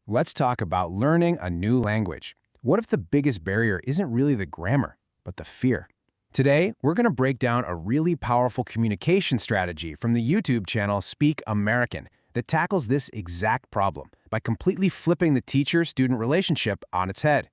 Let's talk about learning a new language. What if the biggest barrier isn't really the grammar, but the fear? Today, we're going to break down a really powerful communication strategy from the YouTube channel Speak American that tackles this exact problem by completely flipping the teacher-student relationship on its head.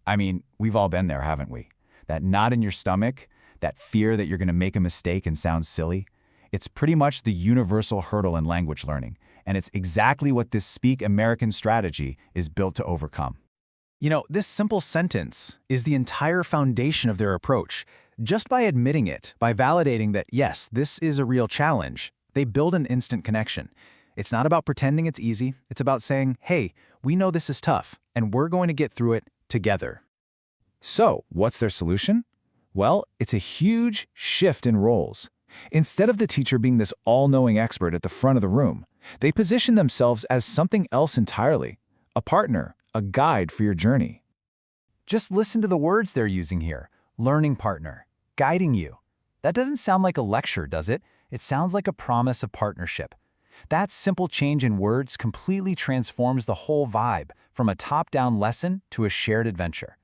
I mean, we've all been there, haven't we? That knot in your stomach, that fear that you're going to make a mistake and sound silly. It's pretty much the universal hurdle in language learning, and it's exactly what this Speak American strategy is built to overcome. You know, this simple sentence is the entire foundation of their approach. Just by admitting it, by validating that, yes, this is a real challenge, they build an instant connection. It's not about pretending it's easy. It's about saying, hey, we know this is tough, and we're going to get through it together. So, what's their solution? Well, it's a huge shift in roles. Instead of the teacher being this all-knowing expert at the front of the room, they position themselves as something else entirely, a partner, a guide for your journey. Just listen to the words they're using here. Learning partner, guiding you. That doesn't sound like a lecture, does it? It sounds like a promise of partnership. That simple change in words completely transforms the whole vibe from a top-down lesson to a shared adventure.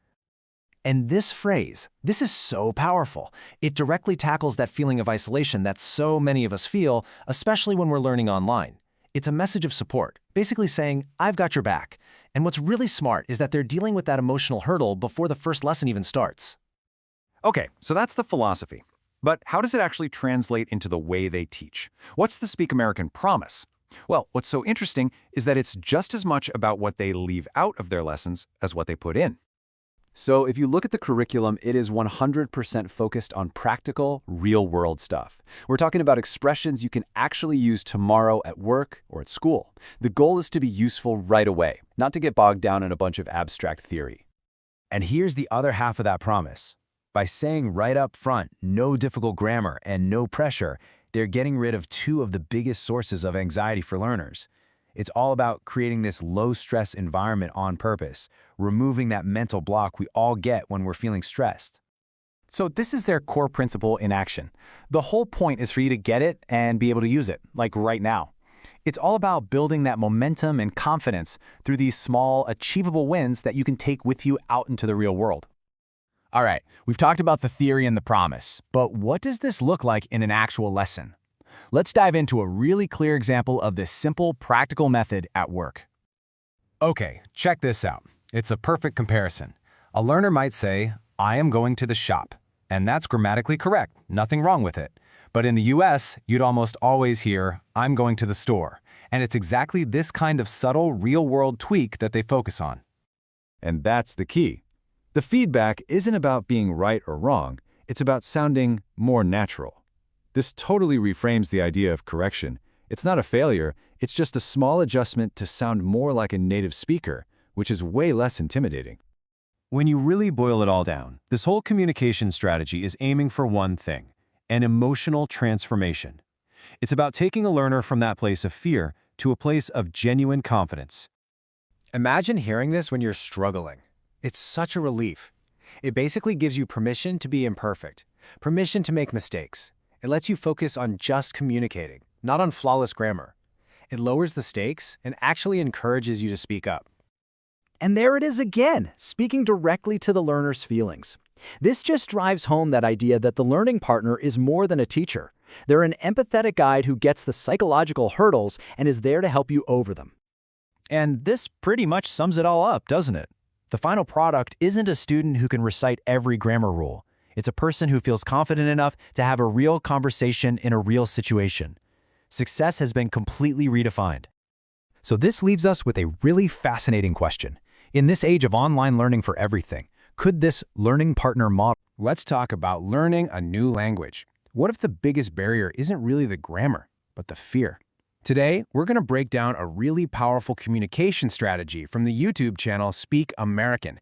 And this phrase, this is so powerful. It directly tackles that feeling of isolation that so many of us feel, especially when we're learning online. It's a message of support, basically saying, I've got your back. And what's really smart is that they're dealing with that emotional hurdle before the first lesson even starts. Okay, so that's the philosophy. But how does it actually translate into the way they teach? What's the Speak American promise? Well, what's so interesting is that it's just as much about what they leave out of their lessons as what they put in. So if you look at the curriculum, it is 100% focused on practical, real-world stuff. We're talking about expressions you can actually use tomorrow at work or at school. The goal is to be useful right away, not to get bogged down in a bunch of abstract theory. And here's the other half of that promise. By saying right up front, no difficult grammar and no pressure, they're getting rid of two of the biggest sources of anxiety for learners. It's all about creating this low-stress environment on purpose, removing that mental block we all get when we're feeling stressed. So this is their core principle in action. The whole point is for you to get it and be able to use it, like right now. It's all about building that momentum and confidence through these small, achievable wins that you can take with you out into the real world. All right, we've talked about the theory and the promise, but what does this look like in an actual lesson? Let's dive into a really clear example of this simple, practical method at work. Okay, check this out. It's a perfect comparison. A learner might say, I am going to the shop. And that's grammatically correct, nothing wrong with it. But in the US, you'd almost always hear, I'm going to the store. And it's exactly this kind of subtle, real-world tweak that they focus on. And that's the key. The feedback isn't about being right or wrong, it's about sounding more natural. This totally reframes the idea of correction. It's not a failure, it's just a small adjustment to sound more like a native speaker, which is way less intimidating. When you really boil it all down, this whole communication strategy is aiming for one thing: an emotional transformation. It's about taking a learner from that place of fear to a place of genuine confidence. Imagine hearing this when you're struggling. It's such a relief. It basically gives you permission to be imperfect, permission to make mistakes. It lets you focus on just communicating, not on flawless grammar. It lowers the stakes and actually encourages you to speak up. And there it is again, speaking directly to the learner's feelings. This just drives home that idea that the learning partner is more than a teacher. They're an empathetic guide who gets the psychological hurdles and is there to help you over them. And this pretty much sums it all up, doesn't it? The final product isn't a student who can recite every grammar rule. It's a person who feels confident enough to have a real conversation in a real situation. Success has been completely redefined. So this leaves us with a really fascinating question. In this age of online learning for everything, could this learning partner model? Let's talk about learning a new language. What if the biggest barrier isn't really the grammar, but the fear? Today, we're going to break down a really powerful communication strategy from the YouTube channel Speak American